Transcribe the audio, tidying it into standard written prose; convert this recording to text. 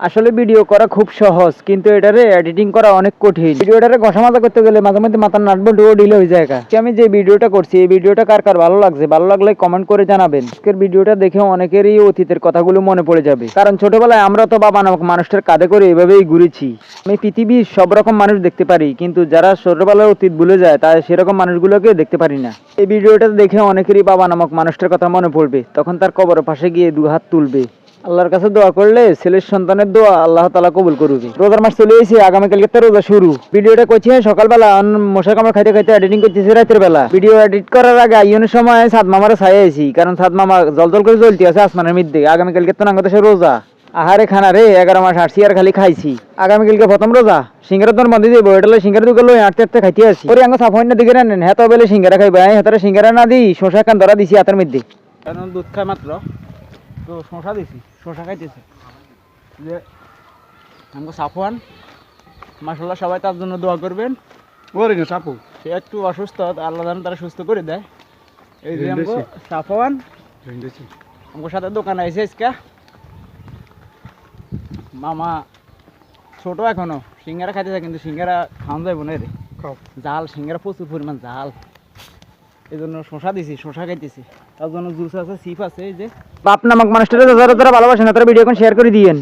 আসলে ভিডিও করা খুব সহজ, কিন্তু এটারে এডিটিং করা অনেক কঠিন। ভিডিওটারে ঘষা মাজা করতে গেলে মাঝে মধ্যে মাথার নাট বল্টুও ঢিলে হয়ে যায়। আমি যে ভিডিওটা করছি, এই ভিডিওটা কার কার ভালো লাগছে, ভালো লাগলে কমেন্ট করে জানাবেন। আজকের ভিডিওটা দেখে অনেকেরই অতীতের কথাগুলো মনে পড়ে যাবে, কারণ ছোটবেলায় আমরা তো বাবা নামক মানুষটার কাঁধে করে এভাবেই ঘুরেছি। আমি পৃথিবীর সব রকম মানুষ দেখতে পারি, কিন্তু যারা ছোটবেলার অতীত ভুলে যায় তাই সেরকম মানুষগুলোকে দেখতে পারি না। এই ভিডিওটা দেখে অনেকেরই বাবা নামক মানুষটার কথা মনে পড়বে, তখন তার কবরের পাশে গিয়ে দুহাত তুলবে। আল্লাহর কাছে দোয়া করলে ছেলের সন্তানের দোয়া আল্লাহ তাআলা কবুল করবে। রোজার মাস চলে এসেছে, আগামীকালকে তো রোজা শুরু। ভিডিওটা করছি সকালবেলা, মশা কামড় খাইতে খাইতে এডিটিং করতেছি রাতের বেলা। ভিডিও এডিট করার আগে আইনের সময় সাদ মামারে ছায় আইছি, কারণ সাদ মামা জল জল করে জ্বলতে আছে আসমানের মধ্যে। আগামীকালকে তো নাঙ্গদেশে রোজা। আহারে খানা রে, 11 মাস আসছি আর খালি খাইছি। আগামীকালকে প্রথম রোজা, সিঙ্গারা দোকান বন্ধ দিব। এটা সিঙ্গারা দোকান লই আটতে আটতে খাইতে আসি। ওরে আঙ্গ সাফাইন দিকে নেন, হ্যাঁ তো বেলে সিঙ্গারা খাইবে। হাতারে সিঙ্গারা না দিই, শশা কান ধরা দিছি হাতের মধ্যে, কারণ দুধ খায় মাত্র তো শশা দিছি, শশা খাইতেছে। যে আমাকে সাফওয়ান, মাশাআল্লাহ, সবাই তার জন্য দোয়া করবেন। ওরে না সাপু, সে একটু অসুস্থ, আল্লাহ যেন তারা সুস্থ করে দেয়। এই যে আমাকে সাফওয়ান আমার সাথে দোকানে আইসে আজকে। মামা ছোট এখনো, সিঙ্গারা খাইতেছে, কিন্তু সিঙ্গারা খাওয়া যাইব না রে, জাল সিঙ্গারা প্রচুর পরিমাণ জাল। এই জন্য শশা দিছি, শশা খাইতেছি। তার জন্য জুস আছে, সিপ আছে। এই যে বাপ নামক মানুষটারা যারা যারা ভালোবাসেন তারা ভিডিও এখন শেয়ার করে দিয়েন।